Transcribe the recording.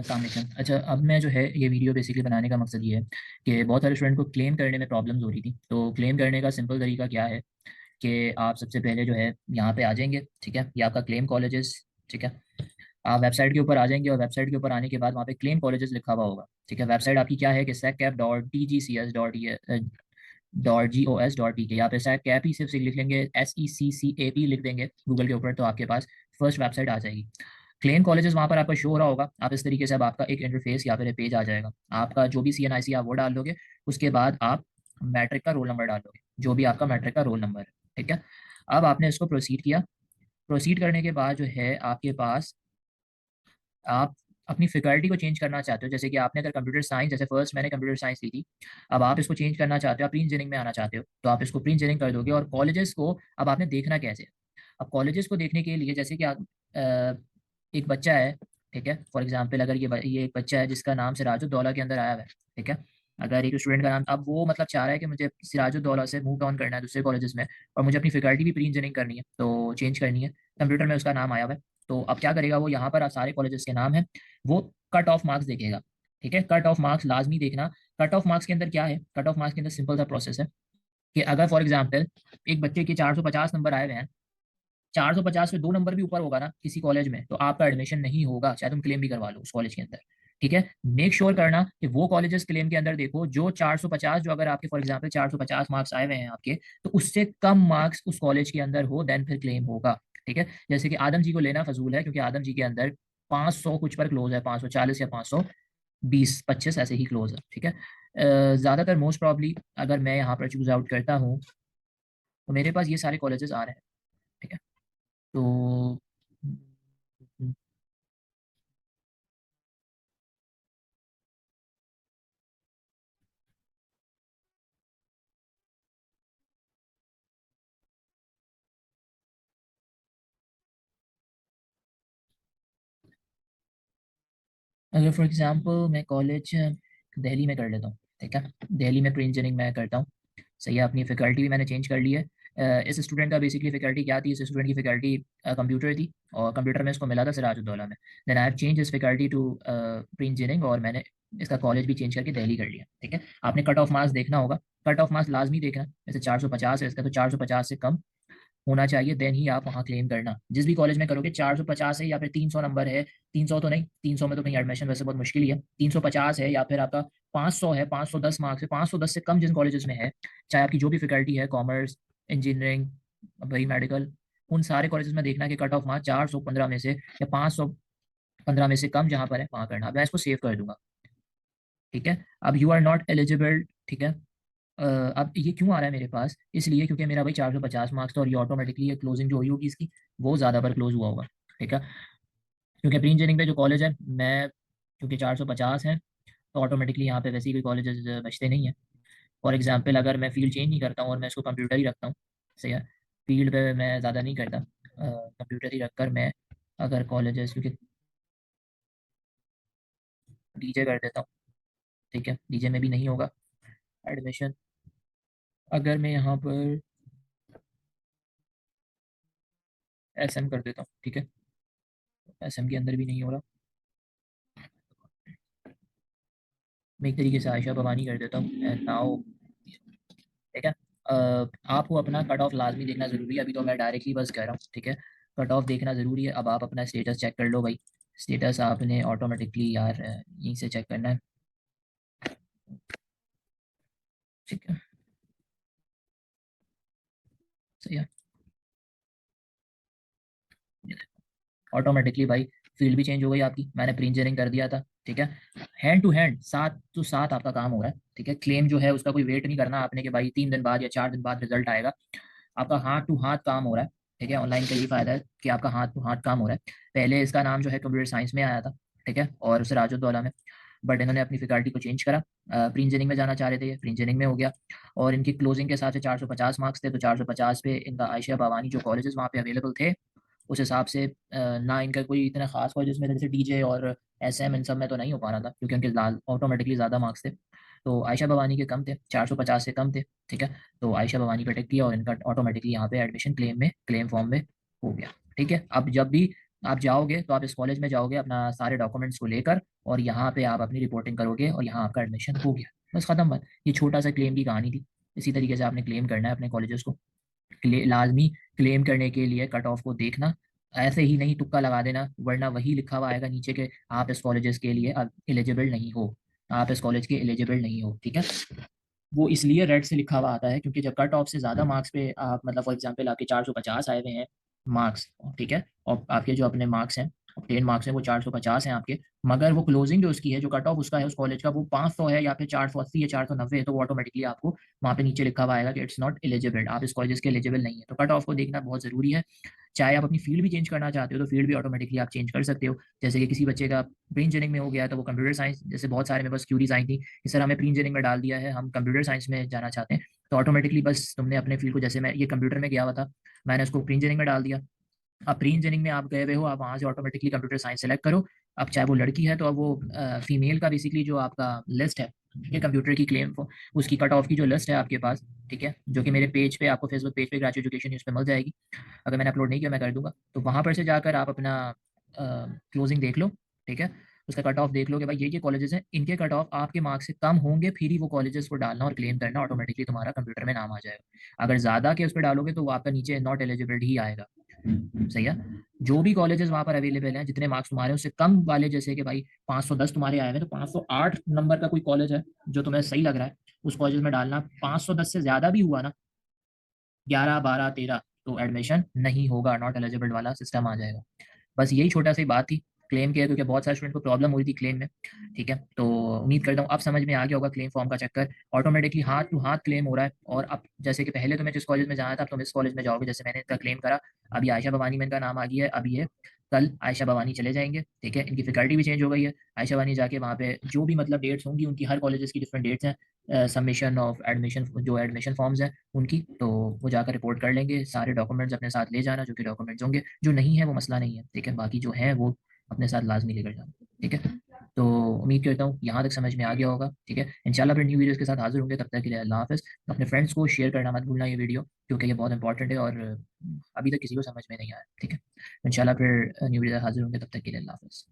अस्सलाम वालेकुम। अच्छा, अब मैं जो है ये वीडियो बेसिकली बनाने का मकसद ये है कि बहुत सारे स्टूडेंट को क्लेम करने में प्रॉब्लम्स हो रही थी। तो क्लेम करने का सिंपल तरीका क्या है कि आप सबसे पहले जो है यहाँ पे आ जाएंगे, ठीक है। ये आपका क्लेम कॉलेजेस, ठीक है। आप वेबसाइट के ऊपर आ जाएंगे और वेबसाइट के ऊपर आने के बाद वहाँ पे क्लेम कॉलेजेस लिखा हुआ होगा, ठीक है। वेबसाइट आपकी क्या है कि sec.cap.tgcs.gos.pk। यहाँ पे सैक कैप ही सिर्फ लिख लेंगे, SECCAP लिख देंगे गूगल के ऊपर, तो आपके पास फर्स्ट वेबसाइट आ जाएगी। क्लेम कॉलेजेस वहाँ पर आपका शो हो रहा होगा। आप इस तरीके से अब आपका एक इंटरफेस या फिर पेज आ जाएगा। आपका जो भी CNIC आप वो डाल दोगे, उसके बाद आप मैट्रिक का रोल नंबर डाल दोगे, जो भी आपका मैट्रिक का रोल नंबर है, ठीक है। अब आपने इसको प्रोसीड किया। प्रोसीड करने के बाद जो है आपके पास, आप अपनी फैकल्टी को चेंज करना चाहते हो। जैसे कि आपने अगर कंप्यूटर साइंस, जैसे फर्स्ट मैंने कंप्यूटर साइंस ली थी, अब आप इसको चेंज करना चाहते हो, आप प्री इंजीनियरिंग में आना चाहते हो, तो आप इसको प्री इंजीनियरिंग कर दोगे। और कॉलेजेस को अब आपने देखना कैसे है? अब कॉलेजेस को देखने के लिए, जैसे कि आप एक बच्चा है, ठीक है। फॉर एग्जाम्पल अगर ये एक बच्चा है जिसका नाम सिराजुद्दौला के अंदर आया हुआ है, ठीक है। अगर एक स्टूडेंट का नाम, अब वो मतलब चाह रहा है कि मुझे सिराजुद्दौला से मूव ऑन करना है दूसरे कॉलेजेस में, और मुझे अपनी फैकल्टी भी प्री इंजीनियरिंग करनी है, तो चेंज करनी है। कंप्यूटर में उसका नाम आया हुआ है, तो अब क्या करेगा वो, यहाँ पर सारे कॉलेजेस के नाम है, वो कट ऑफ मार्क्स देखेगा, ठीक है। कट ऑफ मार्क्स लाजमी देखना। कट ऑफ मार्क्स के अंदर क्या है, कट ऑफ मार्क्स के अंदर सिंपल सा प्रोसेस है कि अगर फॉर एग्जाम्पल एक बच्चे के 450 नंबर आए हुए हैं, 450 में 2 नंबर भी ऊपर होगा ना किसी कॉलेज में, तो आपका एडमिशन नहीं होगा, चाहे तुम क्लेम भी करवा लो उस कॉलेज के अंदर, ठीक है। मेक श्योर करना कि वो कॉलेजेस क्लेम के अंदर देखो जो 450, जो अगर आपके फॉर एग्जाम्पल 450 मार्क्स आए हुए हैं आपके, तो उससे कम मार्क्स उस कॉलेज के अंदर हो, देन फिर क्लेम होगा, ठीक है। जैसे कि आदम जी को लेना फजूल है, क्योंकि आदम जी के अंदर 500 कुछ पर क्लोज है, 540 या 520-25 ऐसे ही क्लोज है, ठीक है। ज़्यादातर मोस्ट प्रॉब्ली अगर मैं यहाँ पर चूज आउट करता हूँ, तो मेरे पास ये सारे कॉलेजेस आ रहे हैं, ठीक है। तो अगर फॉर एग्जांपल मैं कॉलेज दिल्ली में कर लेता हूँ, ठीक है। दिल्ली में प्री इंजीनियरिंग मैं करता हूँ, सही है। अपनी फैकल्टी भी मैंने चेंज कर ली है। इस स्टूडेंट का बेसिकली फैकल्टी क्या थी, इस स्टूडेंट की फैकल्टी कंप्यूटर थी, और कंप्यूटर में इसको मिला था सिराजुद्दौला में। देन आई हैव चेंज इस फैकल्टी टू प्री इंजीनियरिंग, और मैंने इसका कॉलेज भी चेंज करके दिल्ली कर लिया, ठीक है। आपने कट ऑफ मार्क्स देखना होगा, कट ऑफ मार्क्स लाजमी देखना। जैसे 450 है इसका, तो 450 से कम होना चाहिए, देन ही आप वहाँ क्लेम करना। जिस भी कॉलेज में करोगे 450 है या फिर 300 नंबर है, 300 तो नहीं, 300 में तो कहीं एडमिशन वैसे बहुत मुश्किल ही है, 350 है या फिर आपका 500 है, 510 मार्क्स है, 510 से कम जिन कॉलेजेस में है, चाहे आपकी जो भी फैकल्टी है, कॉमर्स, इंजीनियरिंग, भाई मेडिकल, उन सारे कॉलेजेस में देखना कि कट ऑफ मार्क्स 415 में से या 515 में से कम जहाँ पर है वहाँ करना। अब मैं इसको सेव कर दूंगा, ठीक है। अब यू आर नॉट एलिजिबल, ठीक है। अब ये क्यों आ रहा है मेरे पास, इसलिए क्योंकि मेरा भाई 450 मार्क्स था, और ये ऑटोमेटिकली ये क्लोजिंग जो हुई होगी इसकी, वो ज़्यादा पर क्लोज हुआ होगा, ठीक है। क्योंकि प्री इंजीनियरिंग पे जो कॉलेज है, मैं क्योंकि 450 है, तो ऑटोमेटिकली यहाँ पे वैसे ही कोई कॉलेजेस बचते नहीं है। फॉर एग्जाम्पल अगर मैं फील्ड चेंज नहीं करता हूँ और मैं इसको कंप्यूटर ही रखता हूँ, सही है, फील्ड पे मैं ज़्यादा नहीं करता, कंप्यूटर ही रखकर मैं अगर कॉलेजेस, क्योंकि डीजे कर देता हूँ, ठीक है, डीजे में भी नहीं होगा एडमिशन। अगर मैं यहाँ पर SM कर देता हूँ, ठीक है, SM के अंदर भी नहीं हो रहा। मैं एक तरीके से आयशा भवानी कर देता हूँ, एंड नाउ, ठीक है। आपको अपना कट ऑफ लाजमी देखना ज़रूरी है। अभी तो मैं डायरेक्टली बस कह रहा हूँ, ठीक है। कट ऑफ देखना ज़रूरी है। अब आप अपना स्टेटस चेक कर लो भाई। स्टेटस आपने ऑटोमेटिकली यार यहीं से चेक करना है, ठीक है, सही है। ऑटोमेटिकली भाई फील्ड भी चेंज हो गई आपकी, मैंने प्री इंजीनियरिंग कर दिया था, ठीक है। हैंड टू हैंड, साथ तो साथ आपका काम हो रहा है, ठीक है। क्लेम जो है उसका कोई वेट नहीं करना आपने कि भाई 3 दिन बाद या 4 दिन बाद रिजल्ट आएगा। आपका हाथ टू हाथ काम हो रहा है, ठीक है। ऑनलाइन का यही फायदा है कि आपका हाथ टू हाथ काम हो रहा है। पहले इसका नाम जो है कंप्यूटर साइंस में आया था, ठीक है, और सिराजुद्दौला में, बट इन्होंने अपनी फैकल्टी को चेंज करा। प्री इंजीनियरिंग में जाना चाह रहे थे, ये प्री इंजीनियरिंग में हो गया। और इनकी क्लोजिंग के हिसाब से 450 मार्क्स थे, तो 450 पे इनका आयशा भवानी जो कॉलेजेस वहाँ पे अवेलेबल थे, उस हिसाब से ना इनका कोई इतना खास कॉलेजेस में था, जैसे डीजे और SM, इन सब में तो नहीं हो पा रहा था, क्योंकि उनके ऑटोमेटिकली ज़्यादा मार्क्स थे। तो आयशा भवानी के कम थे, 450 से कम थे, ठीक है। तो आयशा भवानी पे टिक किया और इनका ऑटोमेटिकली यहाँ पे एडमिशन क्लेम फॉर्म में हो गया, ठीक है। अब जब भी आप जाओगे तो आप इस कॉलेज में जाओगे अपना सारे डॉक्यूमेंट्स को लेकर, और यहाँ पे आप अपनी रिपोर्टिंग करोगे और यहाँ आपका एडमिशन हो गया, बस खत्म बात। ये छोटा सा क्लेम की कहानी थी। इसी तरीके से आपने क्लेम करना है अपने कॉलेजेस को। लाजमी क्लेम करने के लिए कट ऑफ को देखना, ऐसे ही नहीं तुक्का लगा देना, वरना वही लिखा हुआ आएगा नीचे के आप इस कॉलेजेस के लिए एलिजिबल नहीं हो, आप इस कॉलेज के एलिजिबल नहीं हो, ठीक है। वो इसलिए रेड से लिखा हुआ आता है क्योंकि जब कट ऑफ से ज़्यादा मार्क्स पे आप, मतलब फॉर एग्जांपल आपके 450 आए हुए हैं मार्क्स, ठीक है, और आपके जो अपने मार्क्स हैं, 10 मार्क्स हैं, वो 450 हैं आपके, मगर वो क्लोजिंग जो उसकी है, जो कट ऑफ उसका है उस कॉलेज का, वो 500 है या फिर 480 है, 490 है, तो वो ऑटोमेटिकली आपको वहाँ पे नीचे लिखा हुआ आएगा कि इट्स नॉट एलिजिबल, आप इस कॉलेज के एलिजिबल नहीं है। तो कट ऑफ को देखना बहुत ज़रूरी है। चाहे आप अपनी फील्ड भी चेंज करना चाहते हो तो फील्ड भी ऑटोमेटिकली आप चेंज कर सकते हो। जैसे कि किसी बच्चे का प्री इंजीनियरिंग में हो गया तो वो कंप्यूटर साइंस, जैसे बहुत सारे में बस क्यूरीज आई थी, इस तरह हमें प्री इंजीनियरिंग में डाल दिया है, हम कंप्यूटर साइंस में जाना चाहते हैं, तो ऑटोमेटिकली बस तुमने अपने फील्ड को, जैसे मैं ये कंप्यूटर में गया हुआ था, मैंने उसको प्री इंजीनियरिंग में डाल दिया। अब प्री इंजीनियरिंग में आप गए हुए हो, आप वहाँ से ऑटोमेटिकली कंप्यूटर साइंस सेलेक्ट करो। अब चाहे वो लड़की है तो अब वो फीमेल का बेसिकली जो आपका लिस्ट है, ये कंप्यूटर की क्लेम, उसकी कट ऑफ की जो लिस्ट है आपके पास, ठीक है, जो कि मेरे पेज पे, आपको फेसबुक पेज पे ग्रेजुएट एजुकेशन उस पर मिल जाएगी, अगर मैंने अपलोड नहीं किया मैं कर दूंगा, तो वहाँ पर से जाकर आप अपना क्लोजिंग देख लो, ठीक है, उसका कट ऑफ देख लो कि भाई ये कॉलेजेस हैं, इनके कट ऑफ आपके मार्क्स से कम होंगे, फिर ही वो कॉलेजेस को डालना और क्लेम करना, ऑटोमेटिकली तुम्हारा कंप्यूटर में नाम आ जाएगा। अगर ज़्यादा के उस पर डालोगे तो वो आपका नीचे नॉट एलिजिबल ही आएगा। सही है। जो भी कॉलेजेस वहाँ पर अवेलेबल हैं, जितने मार्क्स तुम्हारे उससे कम वाले, जैसे कि भाई 510 तुम्हारे आए हैं तो 508 नंबर का कोई कॉलेज है जो तुम्हें सही लग रहा है, उस कॉलेज में डालना। 510 से ज्यादा भी हुआ ना, 11 12 13, तो एडमिशन नहीं होगा, नॉट एलिजिबल वाला सिस्टम आ जाएगा। बस यही छोटा सी बात थी क्लेम के, क्योंकि बहुत सारे स्टूडेंट को प्रॉब्लम हुई थी क्लेम में, ठीक है। तो उम्मीद करता हूँ अब समझ में आ गया होगा क्लेम फॉर्म का चक्कर, ऑटोमेटिकली हाथ टू हाथ क्लेम हो रहा है। और अब जैसे कि पहले तो मैं जिस कॉलेज में जाना था, अब तुम इस कॉलेज में जाओगे, जैसे मैंने इनका क्लेम करा, अभी आयशा भवानी में इनका नाम आ गया है, अब ये कल आयशा भवानी चले जाएंगे, ठीक है, इनकी फैकल्टी भी चेंज हो गई है। आयशा भवानी जाके वहाँ पे जो भी मतलब डेट्स होंगी उनकी, हर कॉलेजेस की डिफरेंट डेट्स हैं, सबमिशन ऑफ एडमिशन, जो एडमिशन फॉर्म्स हैं उनकी, तो वो जाकर रिपोर्ट कर लेंगे। सारे डॉक्यूमेंट्स अपने साथ ले जाना, जो कि डॉक्यूमेंट्स होंगे, जो नहीं है वो मसला नहीं है, ठीक है, बाकी जो है वो अपने साथ लाजमी लेकर जाना, ठीक है। तो उम्मीद करता हूँ यहाँ तक समझ में आ गया होगा, ठीक है। इंशाल्लाह फिर न्यू वीडियोस के साथ हाजिर होंगे, तब तक के लिए अल्लाह हाफ़िज़। अपने फ्रेंड्स को शेयर करना मत भूलना ये वीडियो, क्योंकि ये बहुत इंपॉर्टेंट है और अभी तक किसी को समझ में नहीं आया, ठीक है। इंशाल्लाह फिर न्यू वीडियो हाजिर होंगे, तब तक के लिए अल्लाह हाफ़िज़।